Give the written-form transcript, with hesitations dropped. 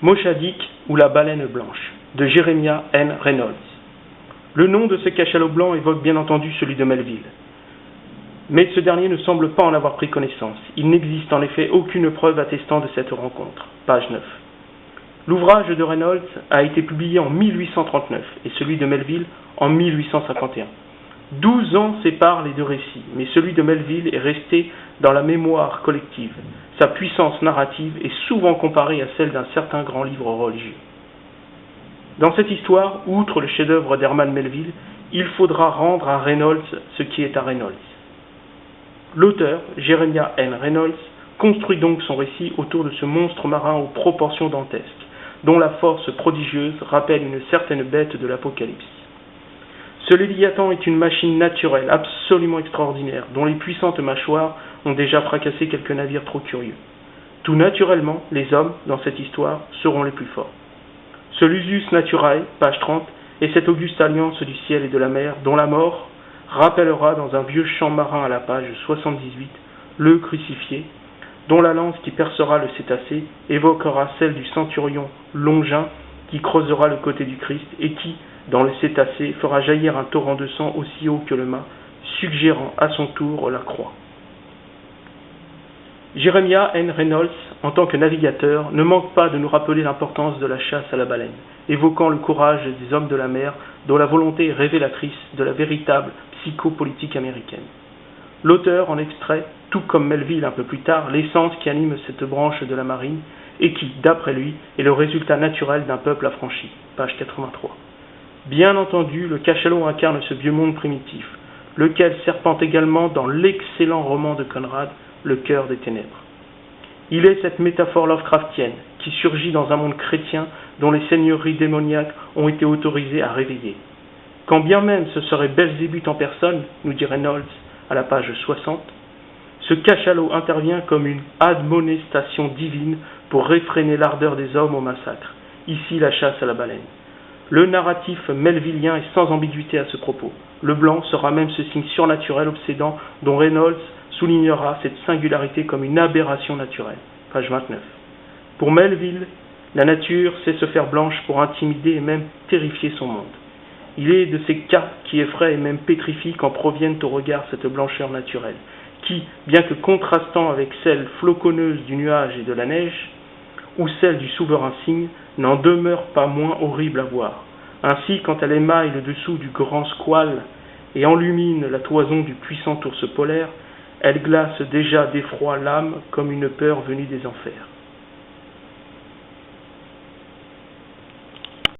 Moshadik ou la baleine blanche, de Jeremiah N. Reynolds. Le nom de ce cachalot blanc évoque bien entendu celui de Melville. Mais ce dernier ne semble pas en avoir pris connaissance. Il n'existe en effet aucune preuve attestant de cette rencontre. Page 9. L'ouvrage de Reynolds a été publié en 1839 et celui de Melville en 1851. 12 ans séparent les deux récits, mais celui de Melville est resté dans la mémoire collective. Sa puissance narrative est souvent comparée à celle d'un certain grand livre religieux. Dans cette histoire, outre le chef-d'œuvre d'Herman Melville, il faudra rendre à Reynolds ce qui est à Reynolds. L'auteur, Jeremiah N. Reynolds, construit donc son récit autour de ce monstre marin aux proportions dantesques, dont la force prodigieuse rappelle une certaine bête de l'Apocalypse. Ce Léviathan est une machine naturelle absolument extraordinaire, dont les puissantes mâchoires ont déjà fracassé quelques navires trop curieux. Tout naturellement, les hommes, dans cette histoire, seront les plus forts. Ce Lusus Naturae, page 30, est cette auguste alliance du ciel et de la mer, dont la mort rappellera dans un vieux chant marin à la page 78, le crucifié, dont la lance qui percera le cétacé évoquera celle du centurion Longin qui creusera le côté du Christ et qui, dans le cétacé, fera jaillir un torrent de sang aussi haut que le mât, suggérant à son tour la croix. Jeremiah N. Reynolds, en tant que navigateur, ne manque pas de nous rappeler l'importance de la chasse à la baleine, évoquant le courage des hommes de la mer dont la volonté est révélatrice de la véritable psychopolitique américaine. L'auteur en extrait, tout comme Melville un peu plus tard, l'essence qui anime cette branche de la marine et qui, d'après lui, est le résultat naturel d'un peuple affranchi. Page 83. Bien entendu, le cachalot incarne ce vieux monde primitif, lequel serpente également dans l'excellent roman de Conrad, Le cœur des ténèbres. Il est cette métaphore Lovecraftienne qui surgit dans un monde chrétien dont les seigneuries démoniaques ont été autorisées à réveiller. Quand bien même ce serait Belzébuth en personne, nous dit Reynolds à la page 60, ce cachalot intervient comme une admonestation divine pour réfréner l'ardeur des hommes au massacre. Ici la chasse à la baleine. Le narratif melvillien est sans ambiguïté à ce propos. Le blanc sera même ce signe surnaturel obsédant dont Reynolds soulignera cette singularité comme une aberration naturelle. Page 29. Pour Melville, la nature sait se faire blanche pour intimider et même terrifier son monde. Il est de ces cas qui effraient et même pétrifient quand proviennent au regard cette blancheur naturelle, qui, bien que contrastant avec celle floconneuse du nuage et de la neige, ou celle du souverain cygne, n'en demeure pas moins horrible à voir. Ainsi, quand elle émaille le dessous du grand squale et enlumine la toison du puissant ours polaire, elle glace déjà d'effroi l'âme comme une peur venue des enfers.